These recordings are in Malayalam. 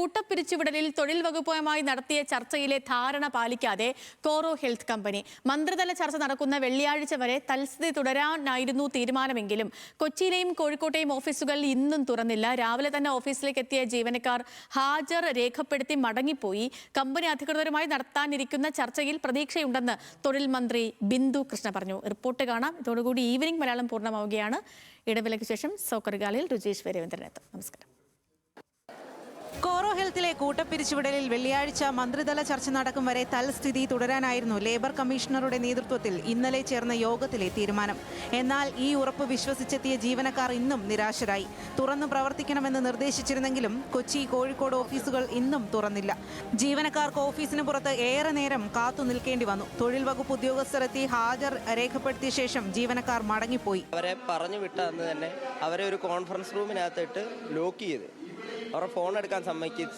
കൂട്ടപ്പിരിച്ചുവിടലിൽ തൊഴിൽ വകുപ്പുമായി നടത്തിയ ചർച്ചയിലെ ധാരണ പാലിക്കാതെ കോറോ ഹെൽത്ത് കമ്പനി മന്ത്രിതല ചർച്ച നടക്കുന്ന വെള്ളിയാഴ്ച വരെ തൽസ്ഥിതി തുടരാനായിരുന്നു തീരുമാനമെങ്കിലും കൊച്ചിയിലെയും കോഴിക്കോട്ടെയും ഓഫീസുകൾ ഇന്നും തുറന്നില്ല. രാവിലെ തന്നെ ഓഫീസിലേക്ക് എത്തിയ ജീവനക്കാർ ഹാജർ രേഖപ്പെടുത്തി മടങ്ങിപ്പോയി. കമ്പനി അധികൃതരുമായി നടത്താനിരിക്കുന്ന ചർച്ചയിൽ പ്രതീക്ഷയുണ്ടെന്ന് തൊഴിൽ മന്ത്രി ബിന്ദു കൃഷ്ണ പറഞ്ഞു. റിപ്പോർട്ട് കാണാം. ഇതോടുകൂടി ഈവനിംഗ് മലയാളം പൂർണ്ണമാവുകയാണ്. ഇടവേളയ്ക്ക് ശേഷം സോക്കറുകാലിൽ രുചീഷ് രവീന്ദ്രൻ എത്തും. നമസ്കാരം. കോറോ ഹെൽത്തിലെ കൂട്ടപ്പിരിച്ചുവിടലിൽ വെള്ളിയാഴ്ച മന്ത്രിതല ചർച്ച നടക്കും വരെ തൽസ്ഥിതി തുടരാനായിരുന്നു ലേബർ കമ്മീഷണറുടെ നേതൃത്വത്തിൽ ഇന്നലെ ചേർന്ന യോഗത്തിലെ തീരുമാനം. എന്നാൽ ഈ ഉറപ്പ് വിശ്വസിച്ചെത്തിയ ജീവനക്കാർ ഇന്നും നിരാശരായി. തുറന്നു പ്രവർത്തിക്കണമെന്ന് നിർദ്ദേശിച്ചിരുന്നെങ്കിലും കൊച്ചി, കോഴിക്കോട് ഓഫീസുകൾ ഇന്നും തുറന്നില്ല. ജീവനക്കാർക്ക് ഓഫീസിന് പുറത്ത് ഏറെ നേരം കാത്തു നിൽക്കേണ്ടി വന്നു. തൊഴിൽ വകുപ്പ് ഉദ്യോഗസ്ഥർ എത്തി ഹാജർ രേഖപ്പെടുത്തിയ ശേഷം ജീവനക്കാർ മടങ്ങിപ്പോയി. അവരെ പറഞ്ഞു വിട്ട അന്ന് തന്നെ അവരെ ഒരു കോൺഫറൻസ് റൂമിനകത്തിട്ട് ലോക്ക് ചെയ്ത് അവരുടെ ഫോൺ എടുക്കാൻ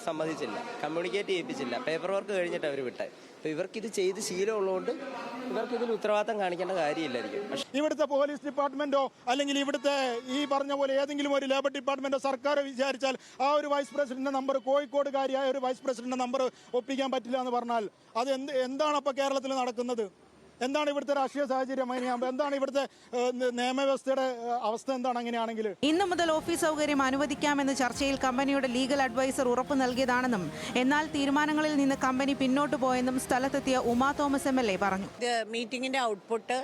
സമ്മതിച്ചില്ല, കമ്മ്യൂണിക്കേറ്റ് ചെയ്യിപ്പിച്ചില്ല. പേപ്പർ വർക്ക് കഴിഞ്ഞിട്ട് അവർ വിട്ടത്. അപ്പോൾ ഇവർക്കിത് ചെയ്ത് ശീലമുള്ളതുകൊണ്ട് ഇവർക്കിതിൽ ഉത്തരവാദിത്തം കാണിക്കേണ്ട കാര്യമില്ലായിരിക്കും. ഇവിടുത്തെ പോലീസ് ഡിപ്പാർട്ട്മെന്റോ അല്ലെങ്കിൽ ഇവിടുത്തെ ഈ പറഞ്ഞ പോലെ ഏതെങ്കിലും ഒരു ലേബർ ഡിപ്പാർട്ട്മെന്റോ സർക്കാർ വിചാരിച്ചാൽ ആ ഒരു വൈസ് പ്രസിഡന്റിന്റെ നമ്പർ, കോഴിക്കോടുകാരിയായ ഒരു വൈസ് പ്രസിഡന്റിന്റെ നമ്പർ ഒപ്പിക്കാൻ പറ്റില്ല എന്ന് പറഞ്ഞാൽ അത് എന്താണ് അപ്പോൾ കേരളത്തിൽ നടക്കുന്നത്? എന്താണ് ഇവിടുത്തെ രാഷ്ട്രീയ സാഹചര്യം? എന്താണ് ഇവിടുത്തെ നിയമവ്യവസ്ഥയുടെ അവസ്ഥ? എന്താണ് അങ്ങനെയാണെങ്കിൽ? ഇന്നു മുതൽ ഓഫീസ് സൗകര്യം അനുവദിക്കാമെന്ന് ചർച്ചയിൽ കമ്പനിയുടെ ലീഗൽ അഡ്വൈസർ ഉറപ്പു നൽകിയതാണെന്നും എന്നാൽ തീരുമാനങ്ങളിൽ നിന്ന് കമ്പനി പിന്നോട്ട് പോയെന്നും സ്ഥലത്തെത്തിയ ഉമാ തോമസ് MLA പറഞ്ഞു. മീറ്റിംഗിന്റെ ഔട്ട്പുട്ട്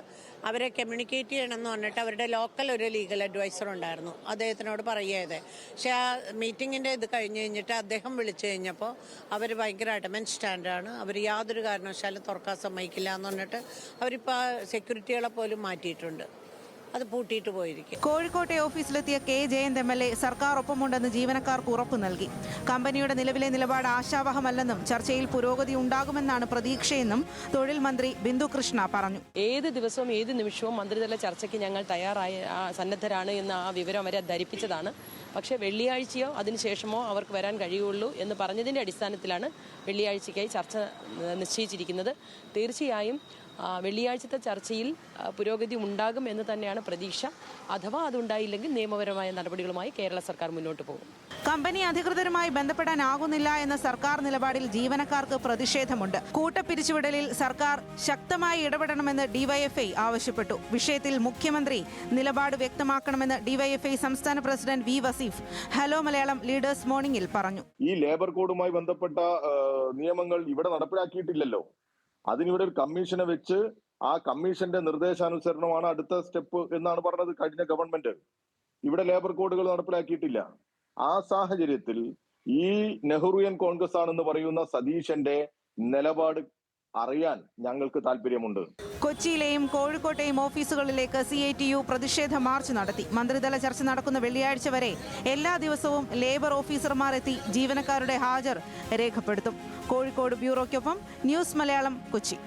അവരെ കമ്മ്യൂണിക്കേറ്റ് ചെയ്യണമെന്ന് പറഞ്ഞിട്ട് അവരുടെ ലോക്കൽ ഒരു ലീഗൽ അഡ്വൈസർ ഉണ്ടായിരുന്നു, അദ്ദേഹത്തിനോട് പറയുകയത്. പക്ഷേ ആ മീറ്റിങ്ങിന്റെ ഇത് കഴിഞ്ഞ് കഴിഞ്ഞിട്ട് അദ്ദേഹം വിളിച്ചു കഴിഞ്ഞപ്പോൾ അവർ ഭയങ്കര അഡമന്റ് സ്റ്റാൻഡാണ്. അവർ യാതൊരു കാരണവശാലും തുറക്കാൻ സമ്മതിക്കില്ല എന്ന് പറഞ്ഞിട്ട് അവരിപ്പോൾ സെക്യൂരിറ്റികളെ പോലും മാറ്റിയിട്ടുണ്ട്. അത് പൂട്ടിയിട്ട് പോയിരിക്കും. കോഴിക്കോട്ടെ ഓഫീസിലെത്തിയ K. ജയന്ത് MLA സർക്കാർ ഒപ്പമുണ്ടെന്ന് ജീവനക്കാർക്ക് ഉറപ്പു നൽകി. കമ്പനിയുടെ നിലവിലെ നിലപാട് ആശാവഹമല്ലെന്നും ചർച്ചയിൽ പുരോഗതി ഉണ്ടാകുമെന്നാണ് പ്രതീക്ഷയെന്നും തൊഴിൽ മന്ത്രി ബിന്ദു കൃഷ്ണ പറഞ്ഞു. ഏത് ദിവസവും ഏത് നിമിഷവും മന്ത്രിതല ചർച്ചയ്ക്ക് ഞങ്ങൾ സന്നദ്ധരാണ് എന്ന് ആ വിവരം അവരെ ധരിപ്പിച്ചതാണ്. പക്ഷേ വെള്ളിയാഴ്ചയോ അതിനുശേഷമോ അവർക്ക് വരാൻ കഴിയുള്ളൂ എന്ന് പറഞ്ഞതിൻ്റെ അടിസ്ഥാനത്തിലാണ് വെള്ളിയാഴ്ചയ്ക്കായി ചർച്ച നിശ്ചയിച്ചിരിക്കുന്നത്. തീർച്ചയായും വെള്ളിയാഴ്ചത്തെ ചർച്ചയിൽ പുരോഗതി ഉണ്ടാകും എന്ന് തന്നെയാണ് പ്രതീക്ഷ. അഥവാ അതുണ്ടായില്ലെങ്കിൽ നിയമപരമായ നടപടികളുമായി കേരള സർക്കാർ മുന്നോട്ട് പോകും. കമ്പനി അധികൃതരുമായി ബന്ധപ്പെടാനാകുന്നില്ല എന്ന സർക്കാർ നിലപാടിൽ ജീവനക്കാർക്ക് പ്രതിഷേധമുണ്ട്. കൂട്ടപ്പിരിച്ചുവിടലിൽ സർക്കാർ ശക്തമായി ഇടപെടണമെന്ന് DYFI ആവശ്യപ്പെട്ടു. വിഷയത്തിൽ മുഖ്യമന്ത്രി നിലപാട് വ്യക്തമാക്കണമെന്ന് DYFI സംസ്ഥാന president V. Vaseef hello Malayalam leaders മോർണിംഗിൽ പറഞ്ഞു. ഈ ലേബർ കോഡുമായി ബന്ധപ്പെട്ട നിയമങ്ങൾ ഇവിടെ നടപ്പിലാക്കിയിട്ടില്ലല്ലോ. അതിനിവിടെ ഒരു കമ്മീഷനെ വെച്ച് ആ കമ്മീഷന്റെ നിർദ്ദേശാനുസരണമാണ് അടുത്ത സ്റ്റെപ്പ് എന്നാണ് പറഞ്ഞത് കഴിഞ്ഞ ഗവൺമെന്റ്. ഇവിടെ ലേബർ കോഡുകൾ നടപ്പിലാക്കിയിട്ടില്ല. ആ സാഹചര്യത്തിൽ ഈ നെഹ്റുവിയൻ കോൺഗ്രസ് ആണെന്ന് പറയുന്ന സതീശന്റെ നിലപാട് അറിയാൻ ഞങ്ങൾക്ക് താല്പര്യമുണ്ട്. കൊച്ചിയിലെയും കോഴിക്കോട്ടെയും ഓഫീസുകളിലേക്ക് CITU പ്രതിഷേധ മാർച്ച് നടത്തി. മന്ത്രിതല ചർച്ച നടക്കുന്ന വെള്ളിയാഴ്ച വരെ എല്ലാ ദിവസവും ലേബർ ഓഫീസർമാർ എത്തി ജീവനക്കാരുടെ ഹാജർ രേഖപ്പെടുത്തും. കോഴിക്കോട് ബ്യൂറോയ്ക്കൊപ്പം ന്യൂസ് മലയാളം, കൊച്ചി.